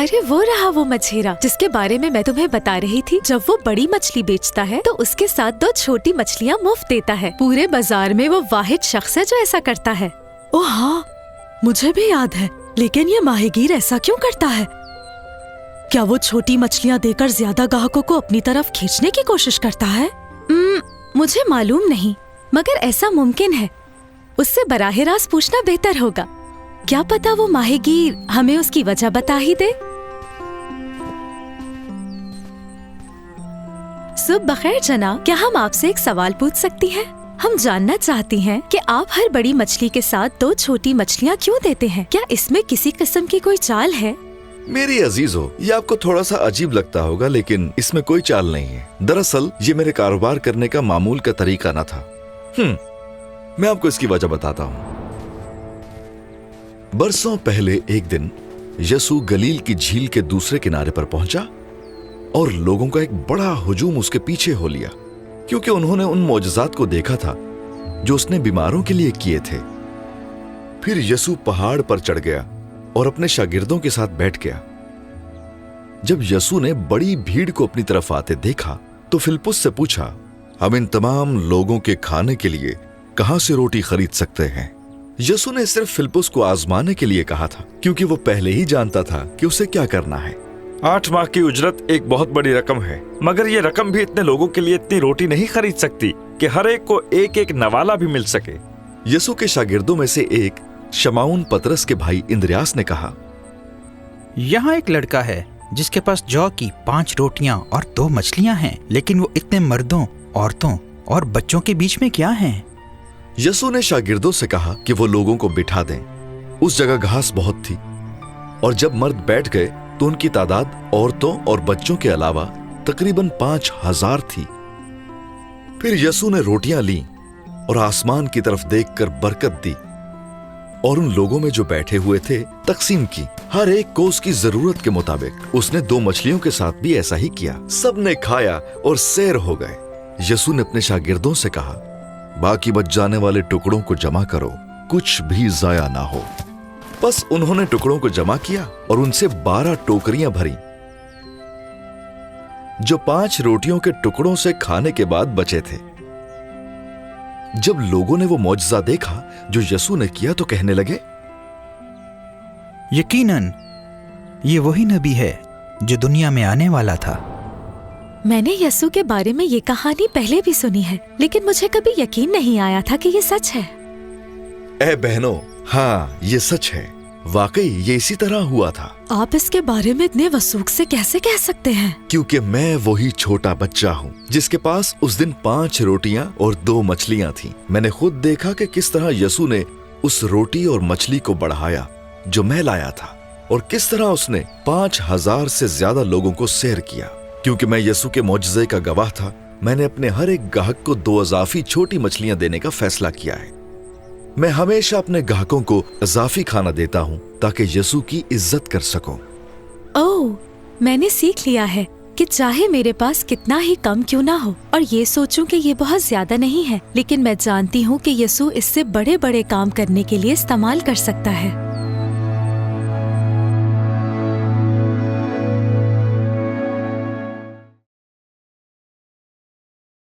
अरे वो रहा वो मछेरा जिसके बारे में मैं तुम्हें बता रही थी। जब वो बड़ी मछली बेचता है तो उसके साथ 2 छोटी मछलियाँ मुफ्त देता है। पूरे बाजार में वो वाहिद शख्स है जो ऐसा करता है। ओह हाँ, मुझे भी याद है, लेकिन ये माहिगीर ऐसा क्यों करता है? क्या वो छोटी मछलियाँ देकर ज्यादा ग्राहकों को अपनी तरफ खींचने की कोशिश करता है? मुझे मालूम नहीं, मगर ऐसा मुमकिन है। उससे बराह रास्त पूछना बेहतर होगा। क्या पता वो माहिगीर हमें उसकी वजह बता ही दे। सुबह बखैर जनाब, क्या हम आपसे एक सवाल पूछ सकती हैं? हम जानना चाहती हैं कि आप हर बड़ी मछली के साथ 2 छोटी मछलियाँ क्यों देते हैं? क्या इसमें किसी किस्म की कोई चाल है? मेरी अजीजों, ये आपको थोड़ा सा अजीब लगता होगा, लेकिन इसमें कोई चाल नहीं है। दरअसल ये मेरे कारोबार करने का मामूल का तरीका न था। मैं आपको इसकी वजह बताता हूँ। बरसों पहले एक दिन यसू गलील की झील के दूसरे किनारे पर पहुंचा और लोगों का एक बड़ा हुजूम उसके पीछे हो लिया, क्योंकि उन्होंने उन मौजज़ात को देखा था जो उसने बीमारों के लिए किए थे। फिर यसू पहाड़ पर चढ़ गया और अपने शागिर्दों के साथ बैठ गया। जब यसू ने बड़ी भीड़ को अपनी तरफ आते देखा तो फिलिप्पुस से पूछा, हम इन तमाम लोगों के खाने के लिए कहां से रोटी खरीद सकते हैं? यसू ने सिर्फ फिलिप्पुस को आजमाने के लिए कहा था, क्योंकि वो पहले ही जानता था कि उसे क्या करना है। 8 माह की उजरत एक बहुत बड़ी रकम है, मगर ये रकम भी इतने लोगों के लिए इतनी रोटी नहीं खरीद सकती कि हर एक को एक एक नवाला भी मिल सके। यसू के शागिर्दों में से एक शमाउन पतरस के भाई इंद्रियास ने कहा, यहाँ एक लड़का है जिसके पास जौ की 5 रोटियां और 2 मछलियां हैं, लेकिन वो इतने मर्दों, औरतों और बच्चों के बीच में क्या हैं? यसू ने शागिर्दों से कहा कि वो लोगों को बिठा दें। उस जगह घास बहुत थी और जब मर्द बैठ गए तो उनकी तादाद औरतों और बच्चों के अलावा तकरीबन 5000 थी। फिर यसू ने रोटियां ली और आसमान की तरफ देखकर बरकत दी और उन लोगों में जो बैठे हुए थे तकसीम की, हर एक को उसकी जरूरत के मुताबिक। उसने 2 मछलियों के साथ भी ऐसा ही किया। सबने खाया और सैर हो गए। यसू ने अपने शागिर्दों से कहा, बाकी बच जाने वाले टुकड़ों को जमा करो, कुछ भी जाया ना हो। बस उन्होंने टुकड़ों को जमा किया और उनसे 12 टोकरियां भरी, जो 5 रोटियों के टुकड़ों से खाने के बाद बचे थे। जब लोगों ने वो मौजज़ा देखा जो यसू ने किया तो कहने लगे, यकीनन ये वही नबी है जो दुनिया में आने वाला था। मैंने यसू के बारे में ये कहानी पहले भी सुनी है, लेकिन मुझे कभी यकीन नहीं आया था कि ये सच है। ए बहनों, हाँ ये सच है। वाकई ये इसी तरह हुआ था। आप इसके बारे में इतने वसूख से कैसे कह सकते हैं? क्योंकि मैं वही छोटा बच्चा हूँ जिसके पास उस दिन 5 रोटियां और 2 मछलियां थीं। मैंने खुद देखा कि किस तरह यसू ने उस रोटी और मछली को बढ़ाया जो मैं लाया था, और किस तरह उसने 5000 से ज्यादा लोगों को सैर किया। क्योंकि मैं यसू के मौजज़े का गवाह था, मैंने अपने हर एक ग्राहक को 2 इजाफी छोटी मछलियां देने का फैसला किया है। मैं हमेशा अपने ग्राहकों को इजाफी खाना देता हूं ताकि यसू की इज्जत कर सकूं। ओह, मैंने सीख लिया है कि चाहे मेरे पास कितना ही कम क्यों ना हो और ये सोचूं कि ये बहुत ज्यादा नहीं है, लेकिन मैं जानती हूँ कि यसू इससे बड़े बड़े काम करने के लिए इस्तेमाल कर सकता है।